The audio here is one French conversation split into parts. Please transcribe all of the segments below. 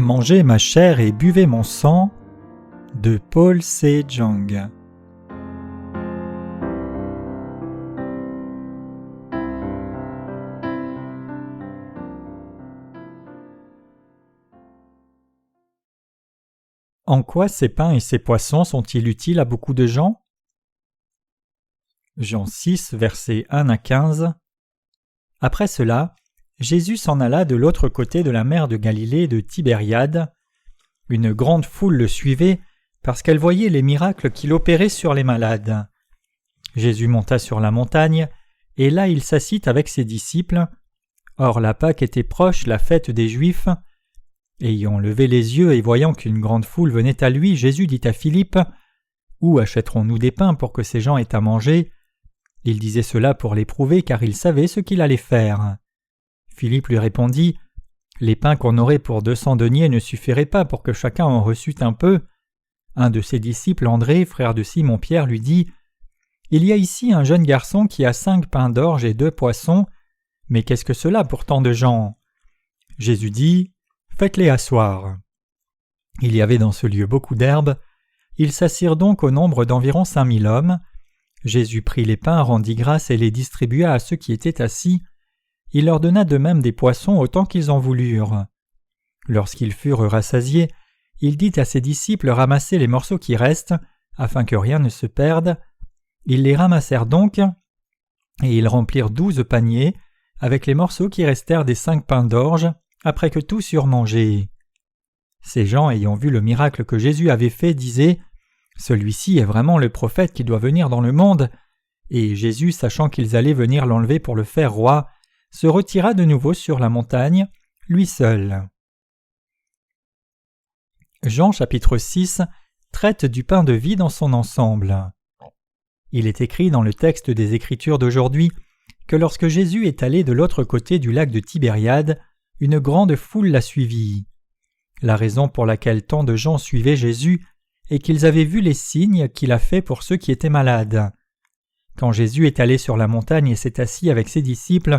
Mangez ma chair et buvez mon sang de Paul Sejong. En quoi ces pains et ces poissons sont-ils utiles à beaucoup de gens? Jean 6, versets 1 à 15. Après cela, Jésus s'en alla de l'autre côté de la mer de Galilée de Tibériade. Une grande foule le suivait parce qu'elle voyait les miracles qu'il opérait sur les malades. Jésus monta sur la montagne, et là il s'assit avec ses disciples. Or la Pâque était proche, la fête des Juifs. Ayant levé les yeux et voyant qu'une grande foule venait à lui, Jésus dit à Philippe : « Où achèterons-nous des pains pour que ces gens aient à manger ?» Il disait cela pour l'éprouver, car il savait ce qu'il allait faire. Philippe lui répondit : « Les pains qu'on aurait pour 200 deniers ne suffiraient pas pour que chacun en reçût un peu. » Un de ses disciples, André, frère de Simon-Pierre, lui dit : « Il y a ici un jeune garçon qui a 5 pains d'orge et 2 poissons, mais qu'est-ce que cela pour tant de gens ?» Jésus dit : « Faites-les asseoir. » Il y avait dans ce lieu beaucoup d'herbe. Ils s'assirent donc au nombre d'environ 5000 hommes. Jésus prit les pains, rendit grâce et les distribua à ceux qui étaient assis. Il leur donna de même des poissons autant qu'ils en voulurent. Lorsqu'ils furent rassasiés, il dit à ses disciples : « Ramassez les morceaux qui restent, afin que rien ne se perde. » Ils les ramassèrent donc, et ils remplirent 12 paniers, avec les morceaux qui restèrent des 5 pains d'orge, après que tous eurent mangé. Ces gens, ayant vu le miracle que Jésus avait fait, disaient : « Celui-ci est vraiment le prophète qui doit venir dans le monde. » Et Jésus, sachant qu'ils allaient venir l'enlever pour le faire roi, se retira de nouveau sur la montagne, lui seul. Jean chapitre 6 traite du pain de vie dans son ensemble. Il est écrit dans le texte des Écritures d'aujourd'hui que lorsque Jésus est allé de l'autre côté du lac de Tibériade, une grande foule l'a suivi. La raison pour laquelle tant de gens suivaient Jésus est qu'ils avaient vu les signes qu'il a faits pour ceux qui étaient malades. Quand Jésus est allé sur la montagne et s'est assis avec ses disciples,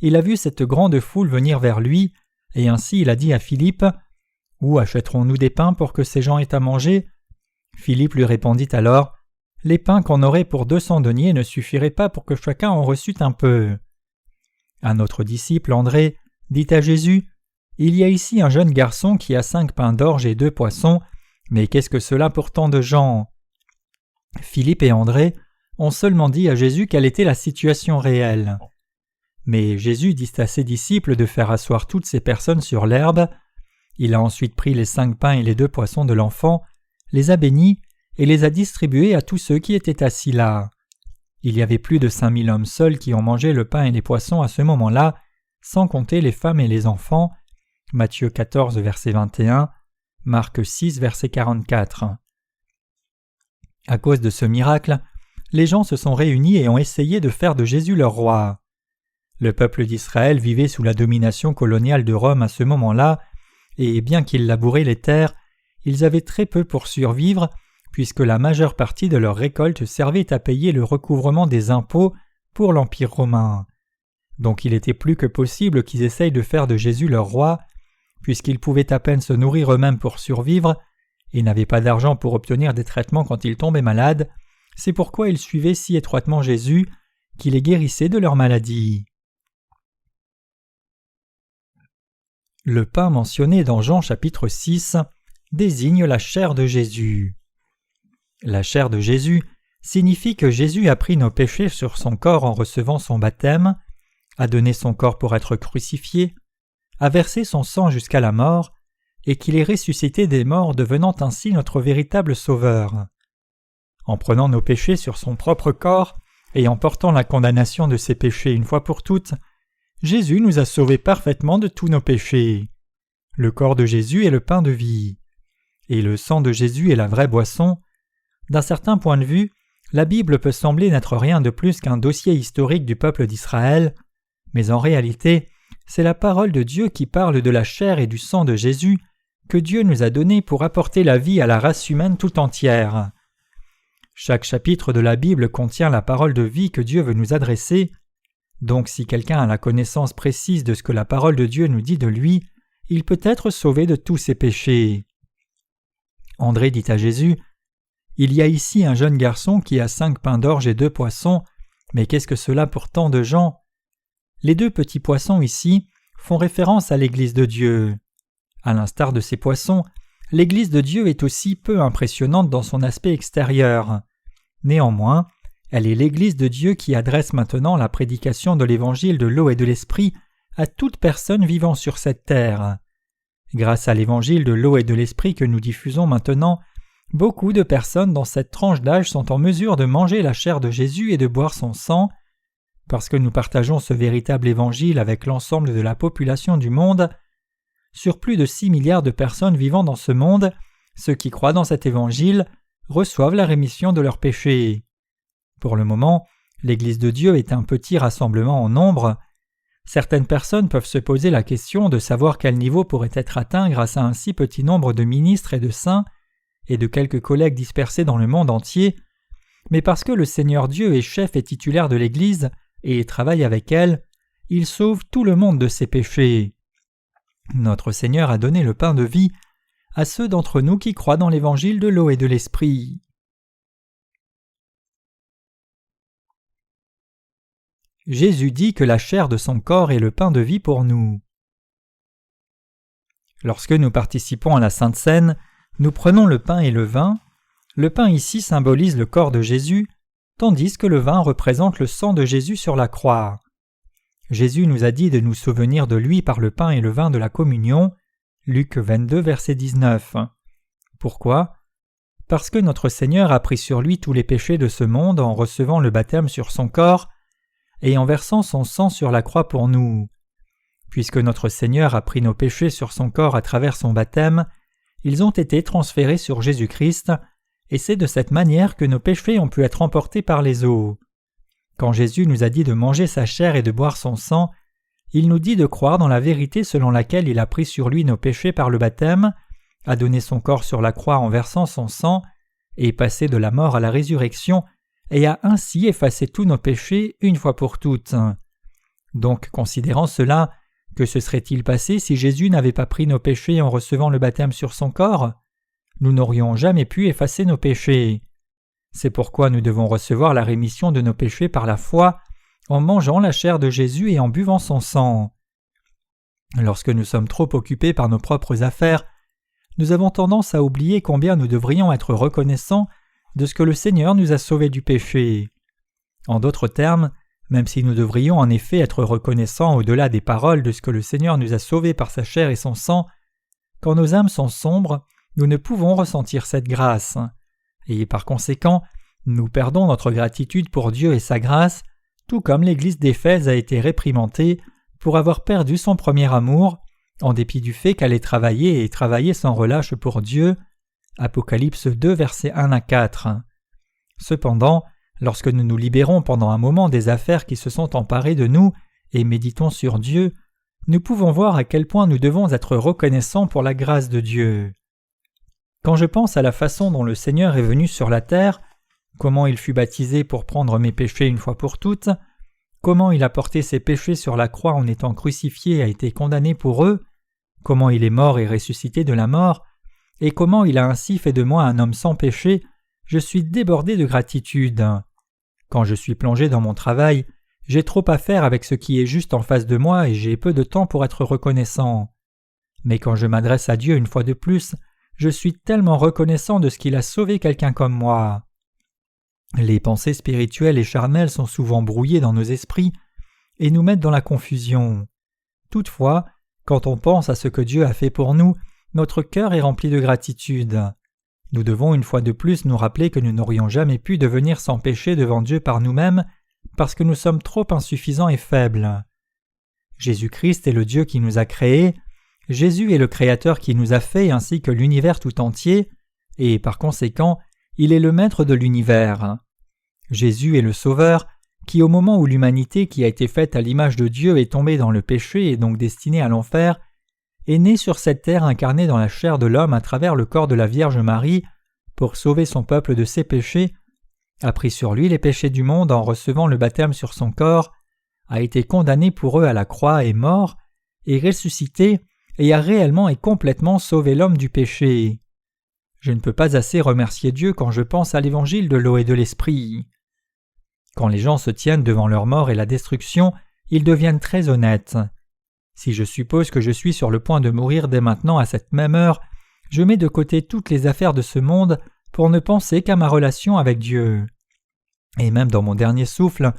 il a vu cette grande foule venir vers lui, et ainsi il a dit à Philippe : « Où achèterons-nous des pains pour que ces gens aient à manger ?» Philippe lui répondit alors : « Les pains qu'on aurait pour 200 deniers ne suffiraient pas pour que chacun en reçût un peu. » Un autre disciple, André, dit à Jésus : « Il y a ici un jeune garçon qui a 5 pains d'orge et 2 poissons, mais qu'est-ce que cela pour tant de gens ?» Philippe et André ont seulement dit à Jésus quelle était la situation réelle. Mais Jésus dit à ses disciples de faire asseoir toutes ces personnes sur l'herbe. Il a ensuite pris les 5 pains et les 2 poissons de l'enfant, les a bénis et les a distribués à tous ceux qui étaient assis là. Il y avait plus de 5000 hommes seuls qui ont mangé le pain et les poissons à ce moment-là, sans compter les femmes et les enfants. Matthieu 14, verset 21, Marc 6, verset 44. À cause de ce miracle, les gens se sont réunis et ont essayé de faire de Jésus leur roi. Le peuple d'Israël vivait sous la domination coloniale de Rome à ce moment-là, et bien qu'ils labouraient les terres, ils avaient très peu pour survivre, puisque la majeure partie de leur récolte servait à payer le recouvrement des impôts pour l'Empire romain. Donc il était plus que possible qu'ils essayent de faire de Jésus leur roi, puisqu'ils pouvaient à peine se nourrir eux-mêmes pour survivre, et n'avaient pas d'argent pour obtenir des traitements quand ils tombaient malades. C'est pourquoi ils suivaient si étroitement Jésus, qui les guérissait de leur maladie. Le pain mentionné dans Jean chapitre 6 désigne la chair de Jésus. La chair de Jésus signifie que Jésus a pris nos péchés sur son corps en recevant son baptême, a donné son corps pour être crucifié, a versé son sang jusqu'à la mort, et qu'il est ressuscité des morts, devenant ainsi notre véritable Sauveur. En prenant nos péchés sur son propre corps et en portant la condamnation de ses péchés une fois pour toutes, Jésus nous a sauvés parfaitement de tous nos péchés. Le corps de Jésus est le pain de vie, et le sang de Jésus est la vraie boisson. D'un certain point de vue, la Bible peut sembler n'être rien de plus qu'un dossier historique du peuple d'Israël, mais en réalité, c'est la parole de Dieu qui parle de la chair et du sang de Jésus que Dieu nous a donné pour apporter la vie à la race humaine tout entière. Chaque chapitre de la Bible contient la parole de vie que Dieu veut nous adresser. Donc si quelqu'un a la connaissance précise de ce que la parole de Dieu nous dit de lui, il peut être sauvé de tous ses péchés. André dit à Jésus, « Il y a ici un jeune garçon qui a 5 pains d'orge et 2 poissons, mais qu'est-ce que cela pour tant de gens ?» Les 2 petits poissons ici font référence à l'Église de Dieu. À l'instar de ces poissons, l'Église de Dieu est aussi peu impressionnante dans son aspect extérieur. Néanmoins, elle est l'Église de Dieu qui adresse maintenant la prédication de l'Évangile de l'eau et de l'Esprit à toute personne vivant sur cette terre. Grâce à l'Évangile de l'eau et de l'Esprit que nous diffusons maintenant, beaucoup de personnes dans cette tranche d'âge sont en mesure de manger la chair de Jésus et de boire son sang. Parce que nous partageons ce véritable Évangile avec l'ensemble de la population du monde, sur plus de 6 milliards de personnes vivant dans ce monde, ceux qui croient dans cet Évangile reçoivent la rémission de leurs péchés. Pour le moment, l'Église de Dieu est un petit rassemblement en nombre. Certaines personnes peuvent se poser la question de savoir quel niveau pourrait être atteint grâce à un si petit nombre de ministres et de saints, et de quelques collègues dispersés dans le monde entier, mais parce que le Seigneur Dieu est chef et titulaire de l'Église et travaille avec elle, il sauve tout le monde de ses péchés. Notre Seigneur a donné le pain de vie à ceux d'entre nous qui croient dans l'Évangile de l'eau et de l'Esprit. Jésus dit que la chair de son corps est le pain de vie pour nous. Lorsque nous participons à la Sainte Seine, nous prenons le pain et le vin. Le pain ici symbolise le corps de Jésus, tandis que le vin représente le sang de Jésus sur la croix. Jésus nous a dit de nous souvenir de lui par le pain et le vin de la communion. Luc 22, verset 19. Pourquoi ? Parce que notre Seigneur a pris sur lui tous les péchés de ce monde en recevant le baptême sur son corps et en versant son sang sur la croix pour nous. Puisque notre Seigneur a pris nos péchés sur son corps à travers son baptême, ils ont été transférés sur Jésus-Christ, et c'est de cette manière que nos péchés ont pu être emportés par les eaux. Quand Jésus nous a dit de manger sa chair et de boire son sang, il nous dit de croire dans la vérité selon laquelle il a pris sur lui nos péchés par le baptême, a donné son corps sur la croix en versant son sang, est passé de la mort à la résurrection, et a ainsi effacé tous nos péchés une fois pour toutes. Donc, considérant cela, que se serait-il passé si Jésus n'avait pas pris nos péchés en recevant le baptême sur son corps ? Nous n'aurions jamais pu effacer nos péchés. C'est pourquoi nous devons recevoir la rémission de nos péchés par la foi, en mangeant la chair de Jésus et en buvant son sang. Lorsque nous sommes trop occupés par nos propres affaires, nous avons tendance à oublier combien nous devrions être reconnaissants de ce que le Seigneur nous a sauvés du péché. En d'autres termes, même si nous devrions en effet être reconnaissants au-delà des paroles de ce que le Seigneur nous a sauvés par sa chair et son sang, quand nos âmes sont sombres, nous ne pouvons ressentir cette grâce. Et par conséquent, nous perdons notre gratitude pour Dieu et sa grâce, tout comme l'Église d'Éphèse a été réprimandée pour avoir perdu son premier amour, en dépit du fait qu'elle ait travaillé et travaillé sans relâche pour Dieu. Apocalypse 2, versets 1 à 4. Cependant, lorsque nous nous libérons pendant un moment des affaires qui se sont emparées de nous et méditons sur Dieu, nous pouvons voir à quel point nous devons être reconnaissants pour la grâce de Dieu. Quand je pense à la façon dont le Seigneur est venu sur la terre, comment il fut baptisé pour prendre mes péchés une fois pour toutes, comment il a porté ses péchés sur la croix en étant crucifié et a été condamné pour eux, comment il est mort et ressuscité de la mort, et comment il a ainsi fait de moi un homme sans péché, je suis débordé de gratitude. Quand je suis plongé dans mon travail, j'ai trop à faire avec ce qui est juste en face de moi et j'ai peu de temps pour être reconnaissant. Mais quand je m'adresse à Dieu une fois de plus, je suis tellement reconnaissant de ce qu'il a sauvé quelqu'un comme moi. Les pensées spirituelles et charnelles sont souvent brouillées dans nos esprits et nous mettent dans la confusion. Toutefois, quand on pense à ce que Dieu a fait pour nous, notre cœur est rempli de gratitude. Nous devons une fois de plus nous rappeler que nous n'aurions jamais pu devenir sans péché devant Dieu par nous-mêmes parce que nous sommes trop insuffisants et faibles. Jésus-Christ est le Dieu qui nous a créés, Jésus est le Créateur qui nous a fait ainsi que l'univers tout entier, et par conséquent, il est le maître de l'univers. Jésus est le Sauveur qui, au moment où l'humanité qui a été faite à l'image de Dieu est tombée dans le péché et donc destinée à l'enfer, est né sur cette terre incarné dans la chair de l'homme à travers le corps de la Vierge Marie pour sauver son peuple de ses péchés, a pris sur lui les péchés du monde en recevant le baptême sur son corps, a été condamné pour eux à la croix et mort, est ressuscité et a réellement et complètement sauvé l'homme du péché. Je ne peux pas assez remercier Dieu quand je pense à l'évangile de l'eau et de l'esprit. Quand les gens se tiennent devant leur mort et la destruction, ils deviennent très honnêtes. Si je suppose que je suis sur le point de mourir dès maintenant à cette même heure, je mets de côté toutes les affaires de ce monde pour ne penser qu'à ma relation avec Dieu. Et même dans mon dernier souffle,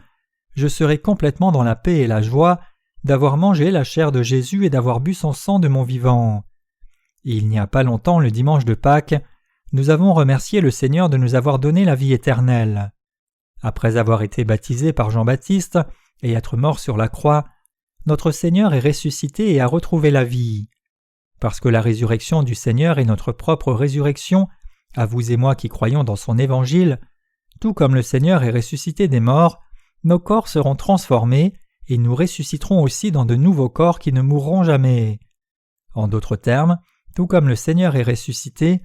je serai complètement dans la paix et la joie d'avoir mangé la chair de Jésus et d'avoir bu son sang de mon vivant. Il n'y a pas longtemps, le dimanche de Pâques, nous avons remercié le Seigneur de nous avoir donné la vie éternelle. Après avoir été baptisé par Jean-Baptiste et être mort sur la croix, notre Seigneur est ressuscité et a retrouvé la vie. Parce que la résurrection du Seigneur est notre propre résurrection, à vous et moi qui croyons dans son évangile, tout comme le Seigneur est ressuscité des morts, nos corps seront transformés et nous ressusciterons aussi dans de nouveaux corps qui ne mourront jamais. En d'autres termes, tout comme le Seigneur est ressuscité,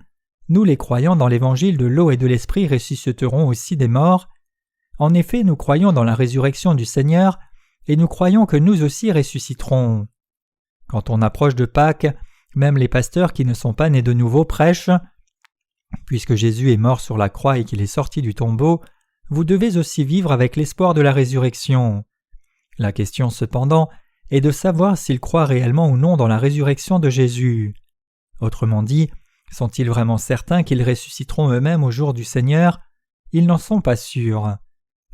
nous les croyants dans l'évangile de l'eau et de l'esprit ressusciterons aussi des morts. En effet, nous croyons dans la résurrection du Seigneur et nous croyons que nous aussi ressusciterons. Quand on approche de Pâques, même les pasteurs qui ne sont pas nés de nouveau prêchent. Puisque Jésus est mort sur la croix et qu'il est sorti du tombeau, vous devez aussi vivre avec l'espoir de la résurrection. La question cependant est de savoir s'ils croient réellement ou non dans la résurrection de Jésus. Autrement dit, sont-ils vraiment certains qu'ils ressusciteront eux-mêmes au jour du Seigneur? Ils n'en sont pas sûrs.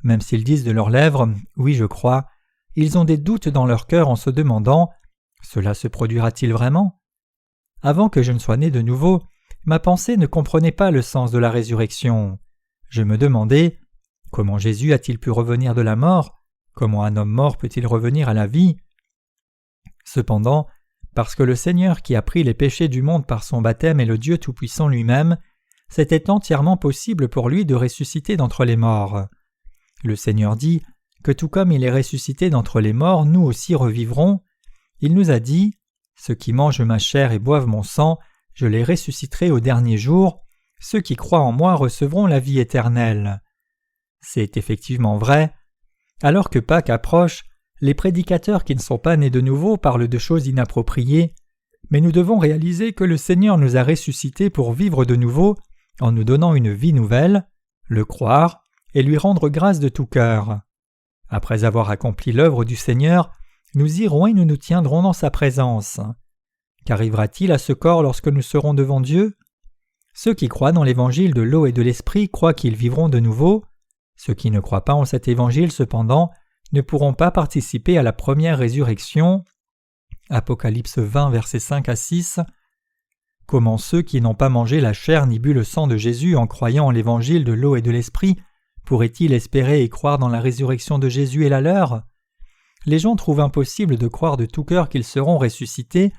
Même s'ils disent de leurs lèvres « Oui, je crois », ils ont des doutes dans leur cœur en se demandant « Cela se produira-t-il vraiment ?» Avant que je ne sois né de nouveau, ma pensée ne comprenait pas le sens de la résurrection. Je me demandais « Comment Jésus a-t-il pu revenir de la mort? Comment un homme mort peut-il revenir à la vie ?» Cependant, parce que le Seigneur qui a pris les péchés du monde par son baptême est le Dieu Tout-Puissant lui-même, c'était entièrement possible pour lui de ressusciter d'entre les morts. Le Seigneur dit que tout comme il est ressuscité d'entre les morts, nous aussi revivrons. Il nous a dit « Ceux qui mangent ma chair et boivent mon sang, je les ressusciterai au dernier jour. Ceux qui croient en moi recevront la vie éternelle. » C'est effectivement vrai. Alors que Pâques approche, les prédicateurs qui ne sont pas nés de nouveau parlent de choses inappropriées, mais nous devons réaliser que le Seigneur nous a ressuscités pour vivre de nouveau en nous donnant une vie nouvelle, le croire et lui rendre grâce de tout cœur. Après avoir accompli l'œuvre du Seigneur, nous irons et nous nous tiendrons dans sa présence. Qu'arrivera-t-il à ce corps lorsque nous serons devant Dieu? Ceux qui croient dans l'évangile de l'eau et de l'esprit croient qu'ils vivront de nouveau. Ceux qui ne croient pas en cet évangile, cependant, ne pourront pas participer à la première résurrection. Apocalypse 20, versets 5 à 6. Comment ceux qui n'ont pas mangé la chair ni bu le sang de Jésus en croyant en l'évangile de l'eau et de l'esprit pourraient-ils espérer et croire dans la résurrection de Jésus et la leur? Les gens trouvent impossible de croire de tout cœur qu'ils seront ressuscités,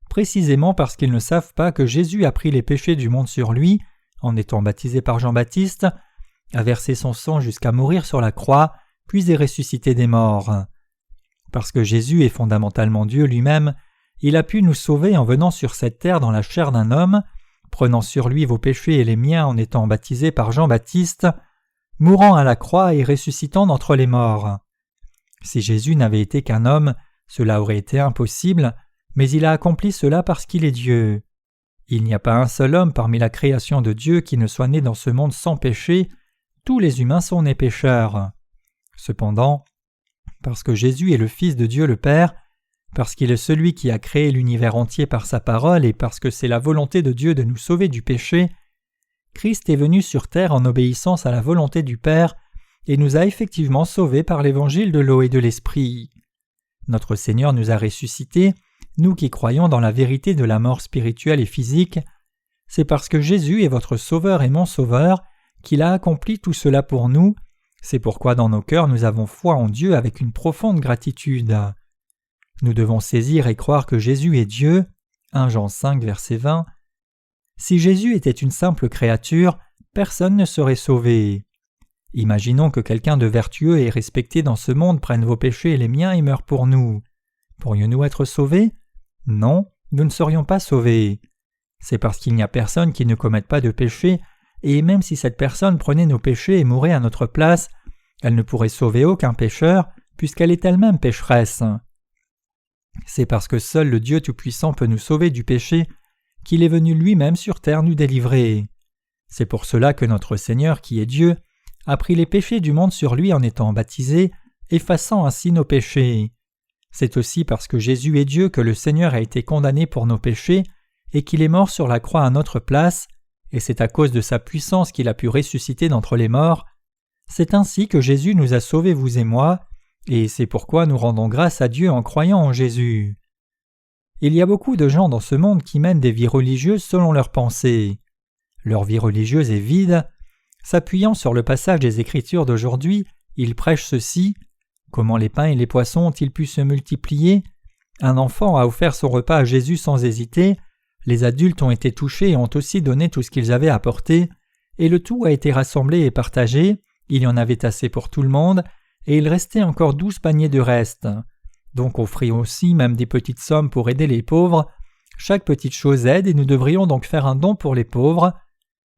précisément parce qu'ils ne savent pas que Jésus a pris les péchés du monde sur lui, en étant baptisé par Jean-Baptiste, a versé son sang jusqu'à mourir sur la croix, puis est ressuscité des morts. Parce que Jésus est fondamentalement Dieu lui-même, il a pu nous sauver en venant sur cette terre dans la chair d'un homme, prenant sur lui vos péchés et les miens en étant baptisé par Jean-Baptiste, mourant à la croix et ressuscitant d'entre les morts. Si Jésus n'avait été qu'un homme, cela aurait été impossible, mais il a accompli cela parce qu'il est Dieu. Il n'y a pas un seul homme parmi la création de Dieu qui ne soit né dans ce monde sans péché, tous les humains sont nés pécheurs. Cependant, parce que Jésus est le Fils de Dieu le Père, parce qu'il est celui qui a créé l'univers entier par sa parole et parce que c'est la volonté de Dieu de nous sauver du péché, Christ est venu sur terre en obéissance à la volonté du Père et nous a effectivement sauvés par l'évangile de l'eau et de l'esprit. Notre Seigneur nous a ressuscités, nous qui croyons dans la vérité de la mort spirituelle et physique. C'est parce que Jésus est votre Sauveur et mon Sauveur qu'il a accompli tout cela pour nous. C'est pourquoi dans nos cœurs nous avons foi en Dieu avec une profonde gratitude. Nous devons saisir et croire que Jésus est Dieu. 1 Jean 5, verset 20. Si Jésus était une simple créature, personne ne serait sauvé. Imaginons que quelqu'un de vertueux et respecté dans ce monde prenne vos péchés et les miens et meure pour nous. Pourrions-nous être sauvés? Non, nous ne serions pas sauvés. C'est parce qu'il n'y a personne qui ne commette pas de péché, et même si cette personne prenait nos péchés et mourait à notre place, elle ne pourrait sauver aucun pécheur, puisqu'elle est elle-même pécheresse. C'est parce que seul le Dieu Tout-Puissant peut nous sauver du péché qu'il est venu lui-même sur terre nous délivrer. C'est pour cela que notre Seigneur, qui est Dieu, a pris les péchés du monde sur lui en étant baptisé, effaçant ainsi nos péchés. C'est aussi parce que Jésus est Dieu que le Seigneur a été condamné pour nos péchés et qu'il est mort sur la croix à notre place, et c'est à cause de sa puissance qu'il a pu ressusciter d'entre les morts. C'est ainsi que Jésus nous a sauvés, vous et moi, et c'est pourquoi nous rendons grâce à Dieu en croyant en Jésus. Il y a beaucoup de gens dans ce monde qui mènent des vies religieuses selon leurs pensées. Leur vie religieuse est vide. S'appuyant sur le passage des Écritures d'aujourd'hui, ils prêchent ceci: comment les pains et les poissons ont-ils pu se multiplier? Un enfant a offert son repas à Jésus sans hésiter, les adultes ont été touchés et ont aussi donné tout ce qu'ils avaient apporté, et le tout a été rassemblé et partagé, il y en avait assez pour tout le monde, et il restait encore 12 paniers de reste. Donc offrez aussi même des petites sommes pour aider les pauvres. Chaque petite chose aide et nous devrions donc faire un don pour les pauvres.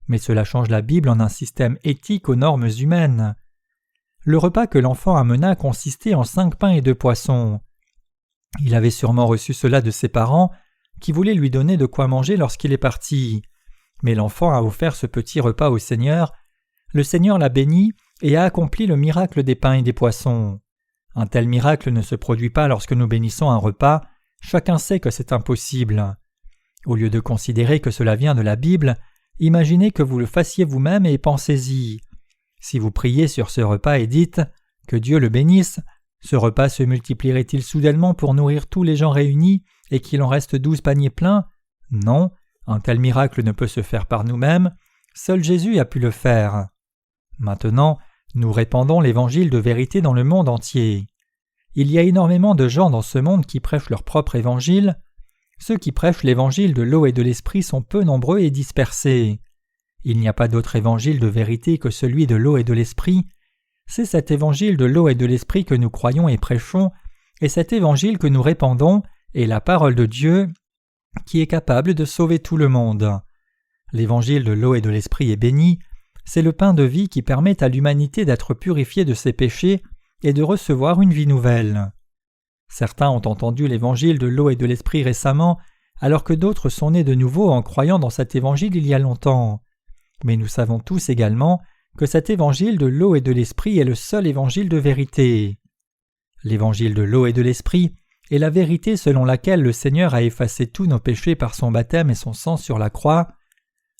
Mais cela change la Bible en un système éthique aux normes humaines. Le repas que l'enfant amena consistait en 5 pains et 2 poissons. Il avait sûrement reçu cela de ses parents, qui voulaient lui donner de quoi manger lorsqu'il est parti. Mais l'enfant a offert ce petit repas au Seigneur. Le Seigneur l'a béni et a accompli le miracle des pains et des poissons. Un tel miracle ne se produit pas lorsque nous bénissons un repas, chacun sait que c'est impossible. Au lieu de considérer que cela vient de la Bible, imaginez que vous le fassiez vous-même et pensez-y. Si vous priez sur ce repas et dites « Que Dieu le bénisse », ce repas se multiplierait-il soudainement pour nourrir tous les gens réunis et qu'il en reste 12 paniers pleins? Non, un tel miracle ne peut se faire par nous-mêmes, seul Jésus a pu le faire. Maintenant, nous répandons l'évangile de vérité dans le monde entier. Il y a énormément de gens dans ce monde qui prêchent leur propre évangile. Ceux qui prêchent l'évangile de l'eau et de l'esprit sont peu nombreux et dispersés. Il n'y a pas d'autre évangile de vérité que celui de l'eau et de l'esprit. C'est cet évangile de l'eau et de l'esprit que nous croyons et prêchons, et cet évangile que nous répandons est la parole de Dieu qui est capable de sauver tout le monde. L'évangile de l'eau et de l'esprit est béni. C'est le pain de vie qui permet à l'humanité d'être purifiée de ses péchés et de recevoir une vie nouvelle. Certains ont entendu l'évangile de l'eau et de l'esprit récemment, alors que d'autres sont nés de nouveau en croyant dans cet évangile il y a longtemps. Mais nous savons tous également que cet évangile de l'eau et de l'esprit est le seul évangile de vérité. L'évangile de l'eau et de l'esprit est la vérité selon laquelle le Seigneur a effacé tous nos péchés par son baptême et son sang sur la croix.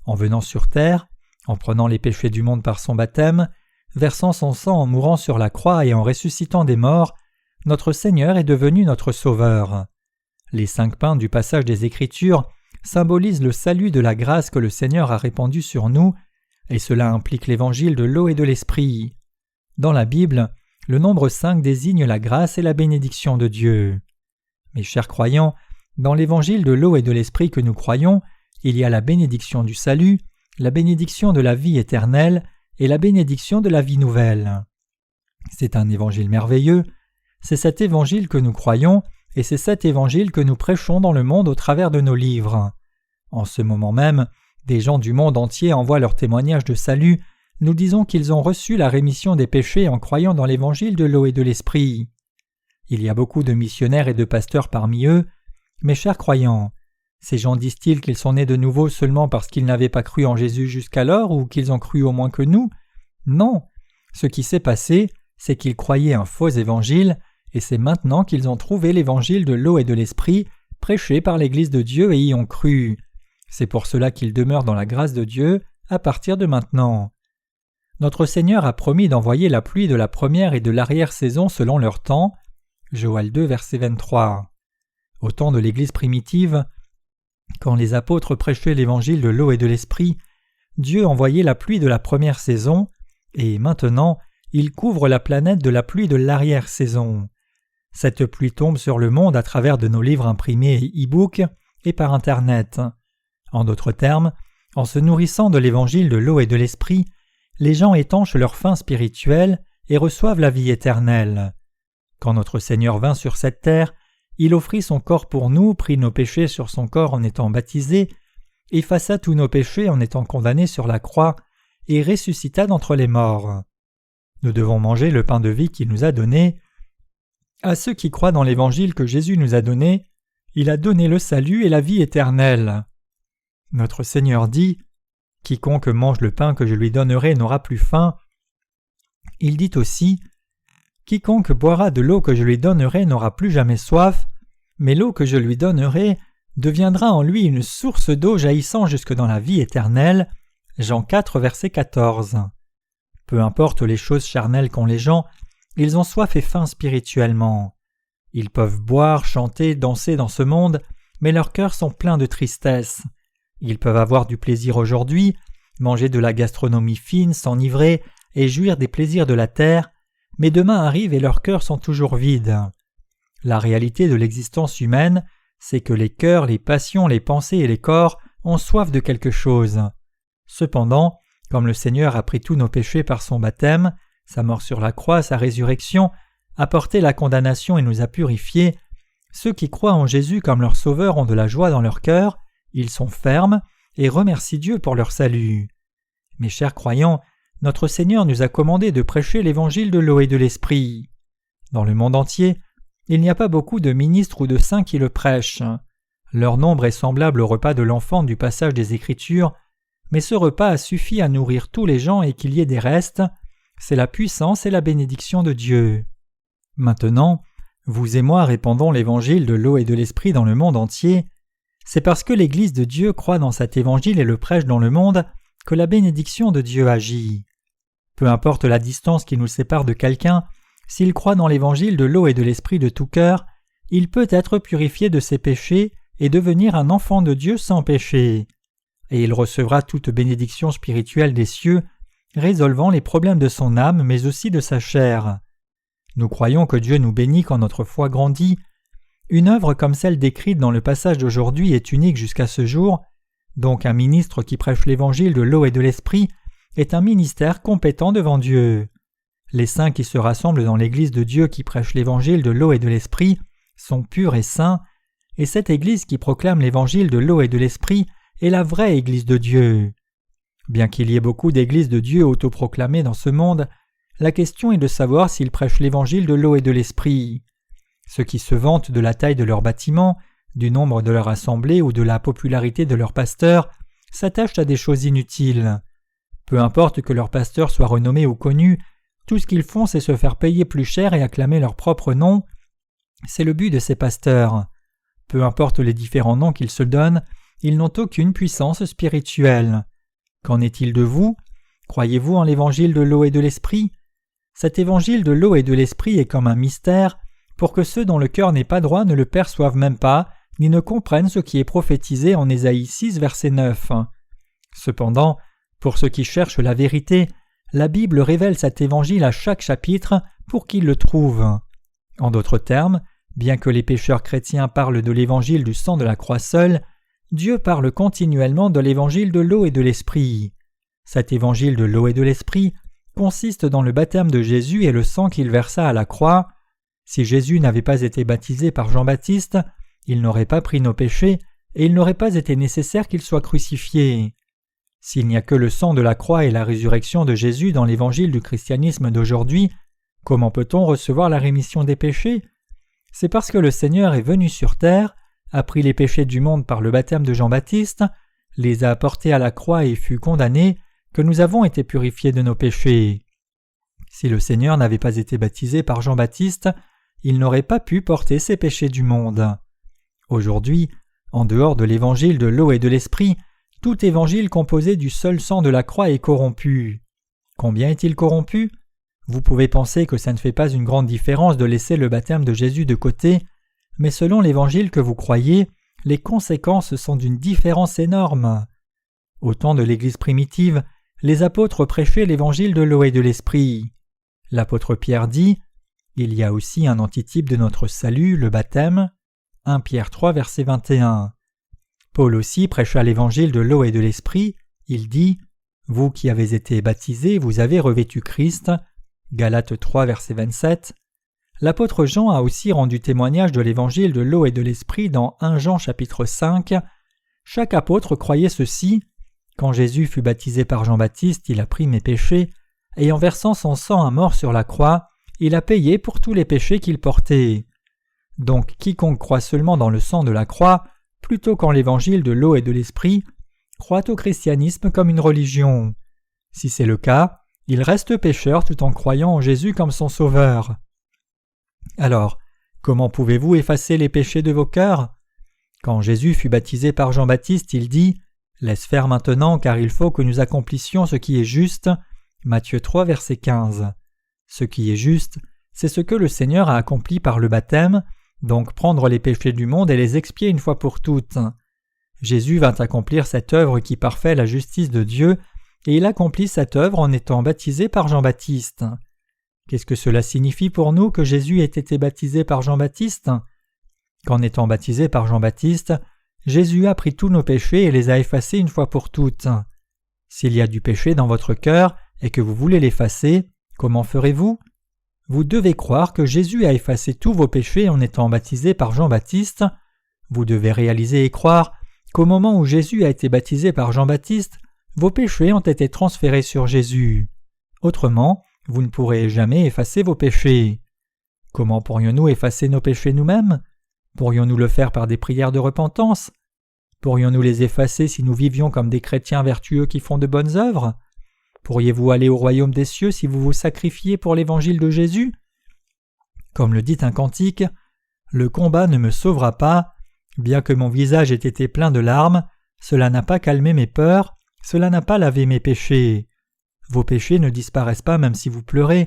En venant sur terre, en prenant les péchés du monde par son baptême, versant son sang en mourant sur la croix et en ressuscitant des morts, notre Seigneur est devenu notre Sauveur. Les 5 pains du passage des Écritures symbolisent le salut de la grâce que le Seigneur a répandu sur nous, et cela implique l'évangile de l'eau et de l'esprit. Dans la Bible, le nombre 5 désigne la grâce et la bénédiction de Dieu. Mes chers croyants, dans l'évangile de l'eau et de l'esprit que nous croyons, il y a la bénédiction du salut, la bénédiction de la vie éternelle et la bénédiction de la vie nouvelle. C'est un évangile merveilleux, c'est cet évangile que nous croyons et c'est cet évangile que nous prêchons dans le monde au travers de nos livres. En ce moment même, des gens du monde entier envoient leurs témoignages de salut, nous disons qu'ils ont reçu la rémission des péchés en croyant dans l'évangile de l'eau et de l'esprit. Il y a beaucoup de missionnaires et de pasteurs parmi eux. Mes chers croyants, ces gens disent-ils qu'ils sont nés de nouveau seulement parce qu'ils n'avaient pas cru en Jésus jusqu'alors ou qu'ils ont cru au moins que nous? Non, ce qui s'est passé, c'est qu'ils croyaient un faux évangile, et c'est maintenant qu'ils ont trouvé l'évangile de l'eau et de l'esprit, prêché par l'Église de Dieu et y ont cru. C'est pour cela qu'ils demeurent dans la grâce de Dieu à partir de maintenant. Notre Seigneur a promis d'envoyer la pluie de la première et de l'arrière-saison selon leur temps. Joël 2, verset 23. Au temps de l'Église primitive, quand les apôtres prêchaient l'évangile de l'eau et de l'esprit, Dieu envoyait la pluie de la première saison, et maintenant, il couvre la planète de la pluie de l'arrière-saison. Cette pluie tombe sur le monde à travers de nos livres imprimés et e-books et par Internet. En d'autres termes, en se nourrissant de l'évangile de l'eau et de l'esprit, les gens étanchent leur faim spirituelle et reçoivent la vie éternelle. Quand notre Seigneur vint sur cette terre, il offrit son corps pour nous, prit nos péchés sur son corps en étant baptisé, effaça tous nos péchés en étant condamné sur la croix, et ressuscita d'entre les morts. Nous devons manger le pain de vie qu'il nous a donné. À ceux qui croient dans l'évangile que Jésus nous a donné, il a donné le salut et la vie éternelle. Notre Seigneur dit « Quiconque mange le pain que je lui donnerai n'aura plus faim ». Il dit aussi « Quiconque boira de l'eau que je lui donnerai n'aura plus jamais soif, mais l'eau que je lui donnerai deviendra en lui une source d'eau jaillissant jusque dans la vie éternelle. » Jean 4, verset 14. Peu importe les choses charnelles qu'ont les gens, ils ont soif et faim spirituellement. Ils peuvent boire, chanter, danser dans ce monde, mais leurs cœurs sont pleins de tristesse. Ils peuvent avoir du plaisir aujourd'hui, manger de la gastronomie fine, s'enivrer et jouir des plaisirs de la terre, mais demain arrive et leurs cœurs sont toujours vides. La réalité de l'existence humaine, c'est que les cœurs, les passions, les pensées et les corps ont soif de quelque chose. Cependant, comme le Seigneur a pris tous nos péchés par son baptême, sa mort sur la croix, sa résurrection, a porté la condamnation et nous a purifiés, ceux qui croient en Jésus comme leur Sauveur ont de la joie dans leur cœur, ils sont fermes et remercient Dieu pour leur salut. Mes chers croyants, notre Seigneur nous a commandé de prêcher l'évangile de l'eau et de l'esprit. Dans le monde entier, il n'y a pas beaucoup de ministres ou de saints qui le prêchent. Leur nombre est semblable au repas de l'enfant du passage des Écritures, mais ce repas a suffi à nourrir tous les gens et qu'il y ait des restes. C'est la puissance et la bénédiction de Dieu. Maintenant, vous et moi répandons l'évangile de l'eau et de l'esprit dans le monde entier. C'est parce que l'Église de Dieu croit dans cet évangile et le prêche dans le monde que la bénédiction de Dieu agit. Peu importe la distance qui nous sépare de quelqu'un, s'il croit dans l'évangile de l'eau et de l'esprit de tout cœur, il peut être purifié de ses péchés et devenir un enfant de Dieu sans péché. Et il recevra toute bénédiction spirituelle des cieux, résolvant les problèmes de son âme mais aussi de sa chair. Nous croyons que Dieu nous bénit quand notre foi grandit. Une œuvre comme celle décrite dans le passage d'aujourd'hui est unique jusqu'à ce jour, donc un ministre qui prêche l'évangile de l'eau et de l'esprit est un ministère compétent devant Dieu. Les saints qui se rassemblent dans l'Église de Dieu qui prêche l'évangile de l'eau et de l'esprit sont purs et saints, et cette Église qui proclame l'évangile de l'eau et de l'esprit est la vraie Église de Dieu. Bien qu'il y ait beaucoup d'églises de Dieu autoproclamées dans ce monde, la question est de savoir s'ils prêchent l'évangile de l'eau et de l'esprit. Ceux qui se vantent de la taille de leur bâtiment, du nombre de leur assemblée ou de la popularité de leur pasteur s'attachent à des choses inutiles. Peu importe que leur pasteur soit renommé ou connu, tout ce qu'ils font c'est se faire payer plus cher et acclamer leur propre nom. C'est le but de ces pasteurs. Peu importe les différents noms qu'ils se donnent, ils n'ont aucune puissance spirituelle. Qu'en est-il de vous? Croyez-vous en l'évangile de l'eau et de l'esprit? Cet évangile de l'eau et de l'esprit est comme un mystère pour que ceux dont le cœur n'est pas droit ne le perçoivent même pas, ni ne comprennent ce qui est prophétisé en Ésaïe 6, verset 9. Cependant, pour ceux qui cherchent la vérité, la Bible révèle cet évangile à chaque chapitre pour qu'ils le trouvent. En d'autres termes, bien que les pécheurs chrétiens parlent de l'évangile du sang de la croix seul, Dieu parle continuellement de l'évangile de l'eau et de l'esprit. Cet évangile de l'eau et de l'esprit consiste dans le baptême de Jésus et le sang qu'il versa à la croix. Si Jésus n'avait pas été baptisé par Jean-Baptiste, il n'aurait pas pris nos péchés et il n'aurait pas été nécessaire qu'il soit crucifié. S'il n'y a que le sang de la croix et la résurrection de Jésus dans l'évangile du christianisme d'aujourd'hui, comment peut-on recevoir la rémission des péchés? C'est parce que le Seigneur est venu sur terre, a pris les péchés du monde par le baptême de Jean-Baptiste, les a portés à la croix et fut condamné, que nous avons été purifiés de nos péchés. Si le Seigneur n'avait pas été baptisé par Jean-Baptiste, il n'aurait pas pu porter ces péchés du monde. Aujourd'hui, en dehors de l'évangile de l'eau et de l'esprit, tout évangile composé du seul sang de la croix est corrompu. Combien est-il corrompu? Vous pouvez penser que ça ne fait pas une grande différence de laisser le baptême de Jésus de côté, mais selon l'évangile que vous croyez, les conséquences sont d'une différence énorme. Au temps de l'Église primitive, les apôtres prêchaient l'évangile de l'eau et de l'esprit. L'apôtre Pierre dit « Il y a aussi un antitype de notre salut, le baptême » 1 Pierre 3, verset 21. Paul aussi prêcha l'évangile de l'eau et de l'esprit. Il dit « Vous qui avez été baptisés, vous avez revêtu Christ » Galates 3, verset 27. L'apôtre Jean a aussi rendu témoignage de l'évangile de l'eau et de l'esprit dans 1 Jean chapitre 5. Chaque apôtre croyait ceci: quand Jésus fut baptisé par Jean-Baptiste, il a pris mes péchés, et en versant son sang à mort sur la croix, il a payé pour tous les péchés qu'il portait. Donc quiconque croit seulement dans le sang de la croix, plutôt qu'en l'évangile de l'eau et de l'esprit, croit au christianisme comme une religion. Si c'est le cas, il reste pécheur tout en croyant en Jésus comme son sauveur. Alors, comment pouvez-vous effacer les péchés de vos cœurs? Quand Jésus fut baptisé par Jean-Baptiste, il dit « Laisse faire maintenant, car il faut que nous accomplissions ce qui est juste. » Matthieu 3, verset 15. Ce qui est juste, c'est ce que le Seigneur a accompli par le baptême, donc prendre les péchés du monde et les expier une fois pour toutes. Jésus vint accomplir cette œuvre qui parfait la justice de Dieu, et il accomplit cette œuvre en étant baptisé par Jean-Baptiste. Qu'est-ce que cela signifie pour nous que Jésus ait été baptisé par Jean-Baptiste? Qu'en étant baptisé par Jean-Baptiste, Jésus a pris tous nos péchés et les a effacés une fois pour toutes. S'il y a du péché dans votre cœur et que vous voulez l'effacer, comment ferez-vous? Vous devez croire que Jésus a effacé tous vos péchés en étant baptisé par Jean-Baptiste. Vous devez réaliser et croire qu'au moment où Jésus a été baptisé par Jean-Baptiste, vos péchés ont été transférés sur Jésus. Autrement, vous ne pourrez jamais effacer vos péchés. Comment pourrions-nous effacer nos péchés nous-mêmes? Pourrions-nous le faire par des prières de repentance? Pourrions-nous les effacer si nous vivions comme des chrétiens vertueux qui font de bonnes œuvres? Pourriez-vous aller au royaume des cieux si vous vous sacrifiez pour l'évangile de Jésus? Comme le dit un cantique, « Le combat ne me sauvera pas, bien que mon visage ait été plein de larmes, cela n'a pas calmé mes peurs, cela n'a pas lavé mes péchés. » Vos péchés ne disparaissent pas même si vous pleurez.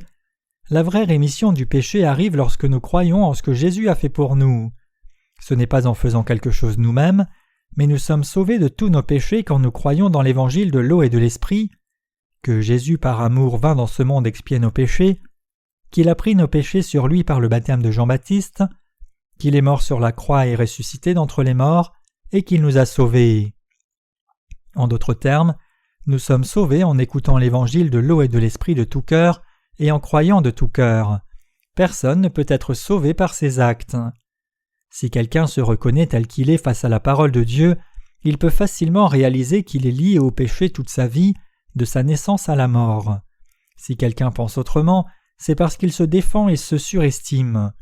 La vraie rémission du péché arrive lorsque nous croyons en ce que Jésus a fait pour nous. Ce n'est pas en faisant quelque chose nous-mêmes, mais nous sommes sauvés de tous nos péchés quand nous croyons dans l'évangile de l'eau et de l'esprit, que Jésus par amour vint dans ce monde expier nos péchés, qu'il a pris nos péchés sur lui par le baptême de Jean-Baptiste, qu'il est mort sur la croix et ressuscité d'entre les morts, et qu'il nous a sauvés. En d'autres termes, nous sommes sauvés en écoutant l'évangile de l'eau et de l'esprit de tout cœur et en croyant de tout cœur. Personne ne peut être sauvé par ses actes. Si quelqu'un se reconnaît tel qu'il est face à la parole de Dieu, il peut facilement réaliser qu'il est lié au péché toute sa vie, de sa naissance à la mort. Si quelqu'un pense autrement, c'est parce qu'il se défend et se surestime.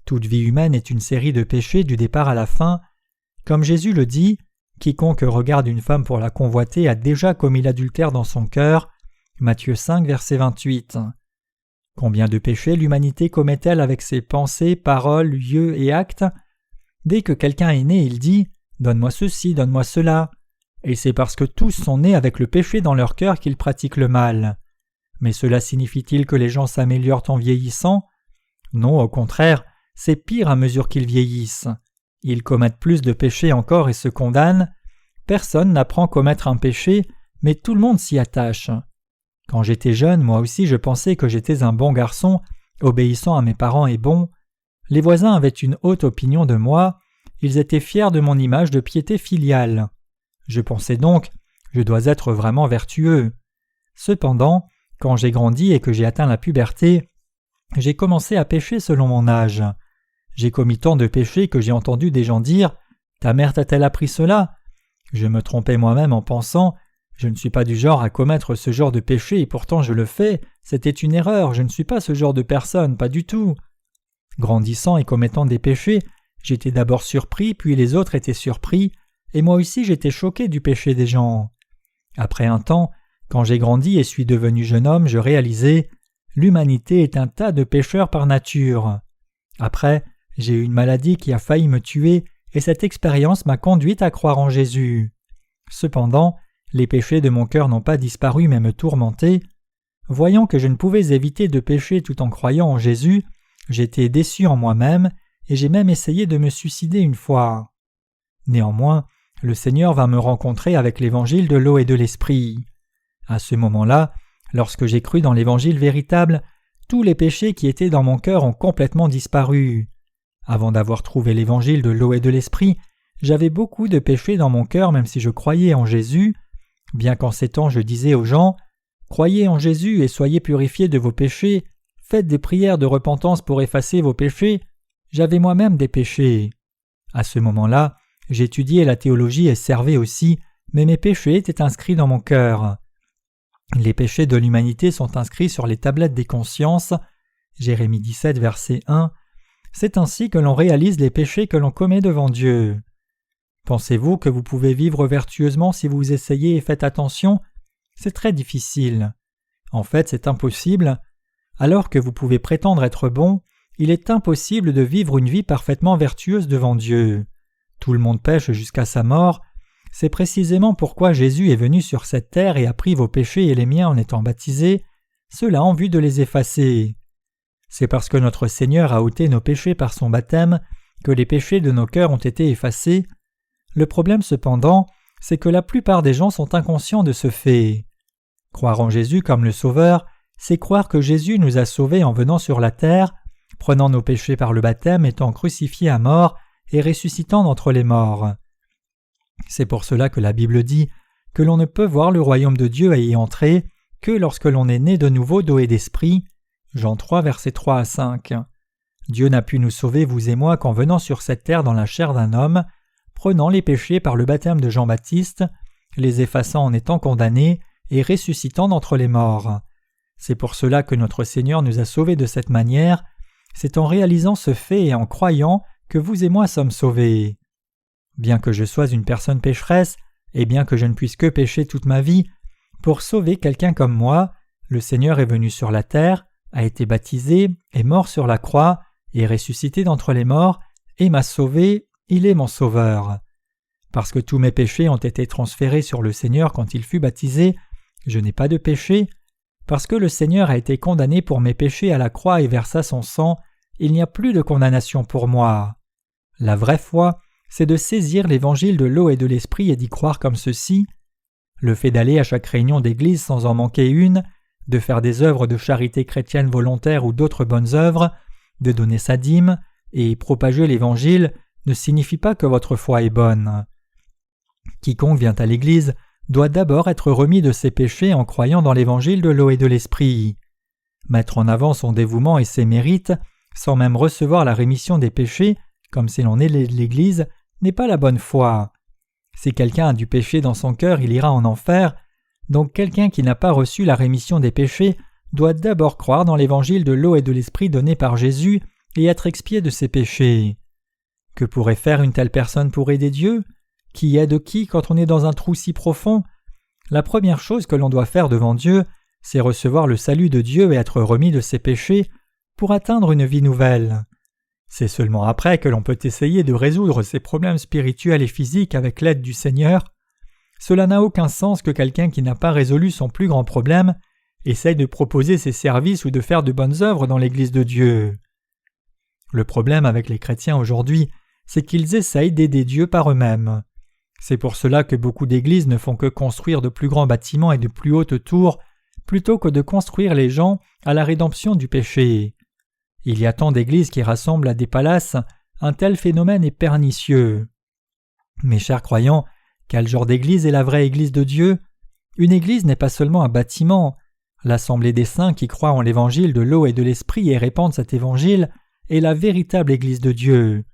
Toute vie humaine est une série de péchés du départ à la fin. Comme Jésus le dit, quiconque regarde une femme pour la convoiter a déjà commis l'adultère dans son cœur. Matthieu 5, verset 28. Combien de péchés l'humanité commet-elle avec ses pensées, paroles, yeux et actes? Dès que quelqu'un est né, il dit « Donne-moi ceci, donne-moi cela ». Et c'est parce que tous sont nés avec le péché dans leur cœur qu'ils pratiquent le mal. Mais cela signifie-t-il que les gens s'améliorent en vieillissant? Non, au contraire, c'est pire à mesure qu'ils vieillissent. Ils commettent plus de péchés encore et se condamnent. Personne n'apprend à commettre un péché, mais tout le monde s'y attache. Quand j'étais jeune, moi aussi je pensais que j'étais un bon garçon, obéissant à mes parents et bon. Les voisins avaient une haute opinion de moi, ils étaient fiers de mon image de piété filiale. Je pensais donc, je dois être vraiment vertueux. Cependant, quand j'ai grandi et que j'ai atteint la puberté, j'ai commencé à pécher selon mon âge. J'ai commis tant de péchés que j'ai entendu des gens dire « Ta mère t'a-t-elle appris cela ?» Je me trompais moi-même en pensant « Je ne suis pas du genre à commettre ce genre de péché et pourtant je le fais, c'était une erreur, je ne suis pas ce genre de personne, pas du tout. » Grandissant et commettant des péchés, j'étais d'abord surpris, puis les autres étaient surpris, et moi aussi j'étais choqué du péché des gens. Après un temps, quand j'ai grandi et suis devenu jeune homme, je réalisais « L'humanité est un tas de pécheurs par nature. » Après, j'ai eu une maladie qui a failli me tuer, et cette expérience m'a conduite à croire en Jésus. Cependant, les péchés de mon cœur n'ont pas disparu mais me tourmentaient. Voyant que je ne pouvais éviter de pécher tout en croyant en Jésus, j'étais déçu en moi-même, et j'ai même essayé de me suicider une fois. Néanmoins, le Seigneur vint me rencontrer avec l'évangile de l'eau et de l'esprit. À ce moment-là, lorsque j'ai cru dans l'évangile véritable, tous les péchés qui étaient dans mon cœur ont complètement disparu. Avant d'avoir trouvé l'évangile de l'eau et de l'esprit, j'avais beaucoup de péchés dans mon cœur même si je croyais en Jésus, bien qu'en ces temps je disais aux gens « Croyez en Jésus et soyez purifiés de vos péchés, faites des prières de repentance pour effacer vos péchés », j'avais moi-même des péchés. À ce moment-là, j'étudiais la théologie et servais aussi, mais mes péchés étaient inscrits dans mon cœur. Les péchés de l'humanité sont inscrits sur les tablettes des consciences. Jérémie 17, verset 1, c'est ainsi que l'on réalise les péchés que l'on commet devant Dieu. Pensez-vous que vous pouvez vivre vertueusement si vous essayez et faites attention? C'est très difficile. En fait, c'est impossible. Alors que vous pouvez prétendre être bon, il est impossible de vivre une vie parfaitement vertueuse devant Dieu. Tout le monde pêche jusqu'à sa mort. C'est précisément pourquoi Jésus est venu sur cette terre et a pris vos péchés et les miens en étant baptisé, cela en vue de les effacer. C'est parce que notre Seigneur a ôté nos péchés par son baptême que les péchés de nos cœurs ont été effacés. Le problème cependant, c'est que la plupart des gens sont inconscients de ce fait. Croire en Jésus comme le Sauveur, c'est croire que Jésus nous a sauvés en venant sur la terre, prenant nos péchés par le baptême, étant crucifié à mort et ressuscitant d'entre les morts. C'est pour cela que la Bible dit que l'on ne peut voir le royaume de Dieu et y entrer que lorsque l'on est né de nouveau d'eau et d'esprit. Jean 3, versets 3 à 5. Dieu n'a pu nous sauver, vous et moi, qu'en venant sur cette terre dans la chair d'un homme, prenant les péchés par le baptême de Jean-Baptiste, les effaçant en étant condamnés et ressuscitant d'entre les morts. C'est pour cela que notre Seigneur nous a sauvés de cette manière. C'est en réalisant ce fait et en croyant que vous et moi sommes sauvés. Bien que je sois une personne pécheresse, et bien que je ne puisse que pécher toute ma vie, pour sauver quelqu'un comme moi, le Seigneur est venu sur la terre, a été baptisé, est mort sur la croix, est ressuscité d'entre les morts, et m'a sauvé, il est mon sauveur. Parce que tous mes péchés ont été transférés sur le Seigneur quand il fut baptisé, je n'ai pas de péché. Parce que le Seigneur a été condamné pour mes péchés à la croix et versa son sang, il n'y a plus de condamnation pour moi. La vraie foi, c'est de saisir l'évangile de l'eau et de l'esprit et d'y croire comme ceci. Le fait d'aller à chaque réunion d'église sans en manquer une, de faire des œuvres de charité chrétienne volontaire ou d'autres bonnes œuvres, de donner sa dîme et propager l'évangile ne signifie pas que votre foi est bonne. Quiconque vient à l'église doit d'abord être remis de ses péchés en croyant dans l'évangile de l'eau et de l'esprit. Mettre en avant son dévouement et ses mérites, sans même recevoir la rémission des péchés, comme si l'on est de l'église, n'est pas la bonne foi. Si quelqu'un a du péché dans son cœur, il ira en enfer. Donc quelqu'un qui n'a pas reçu la rémission des péchés doit d'abord croire dans l'évangile de l'eau et de l'esprit donné par Jésus et être expié de ses péchés. Que pourrait faire une telle personne pour aider Dieu? Qui aide qui quand on est dans un trou si profond? La première chose que l'on doit faire devant Dieu, c'est recevoir le salut de Dieu et être remis de ses péchés pour atteindre une vie nouvelle. C'est seulement après que l'on peut essayer de résoudre ses problèmes spirituels et physiques avec l'aide du Seigneur. Cela n'a aucun sens que quelqu'un qui n'a pas résolu son plus grand problème essaye de proposer ses services ou de faire de bonnes œuvres dans l'Église de Dieu. Le problème avec les chrétiens aujourd'hui, c'est qu'ils essayent d'aider Dieu par eux-mêmes. C'est pour cela que beaucoup d'églises ne font que construire de plus grands bâtiments et de plus hautes tours, plutôt que de construire les gens à la rédemption du péché. Il y a tant d'églises qui rassemblent à des palaces, un tel phénomène est pernicieux. Mes chers croyants, quel genre d'église est la vraie église de Dieu? Une église n'est pas seulement un bâtiment. L'assemblée des saints qui croient en l'évangile de l'eau et de l'esprit et répandent cet évangile est la véritable église de Dieu.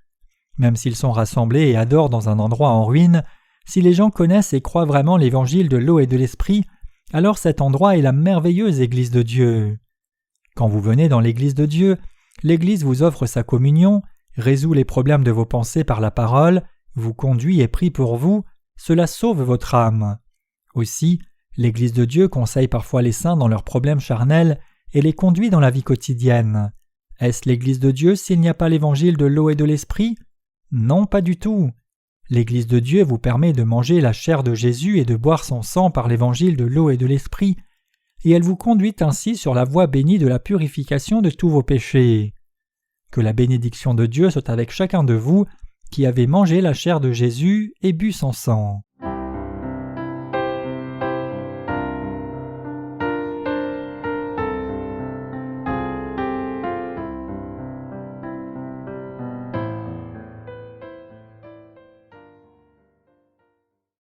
Même s'ils sont rassemblés et adorent dans un endroit en ruine, si les gens connaissent et croient vraiment l'évangile de l'eau et de l'esprit, alors cet endroit est la merveilleuse église de Dieu. Quand vous venez dans l'église de Dieu, l'église vous offre sa communion, résout les problèmes de vos pensées par la parole, vous conduit et prie pour vous, cela sauve votre âme. Aussi, l'église de Dieu conseille parfois les saints dans leurs problèmes charnels et les conduit dans la vie quotidienne. Est-ce l'église de Dieu s'il n'y a pas l'évangile de l'eau et de l'esprit? Non, pas du tout. L'Église de Dieu vous permet de manger la chair de Jésus et de boire son sang par l'évangile de l'eau et de l'esprit, et elle vous conduit ainsi sur la voie bénie de la purification de tous vos péchés. Que la bénédiction de Dieu soit avec chacun de vous qui avez mangé la chair de Jésus et bu son sang.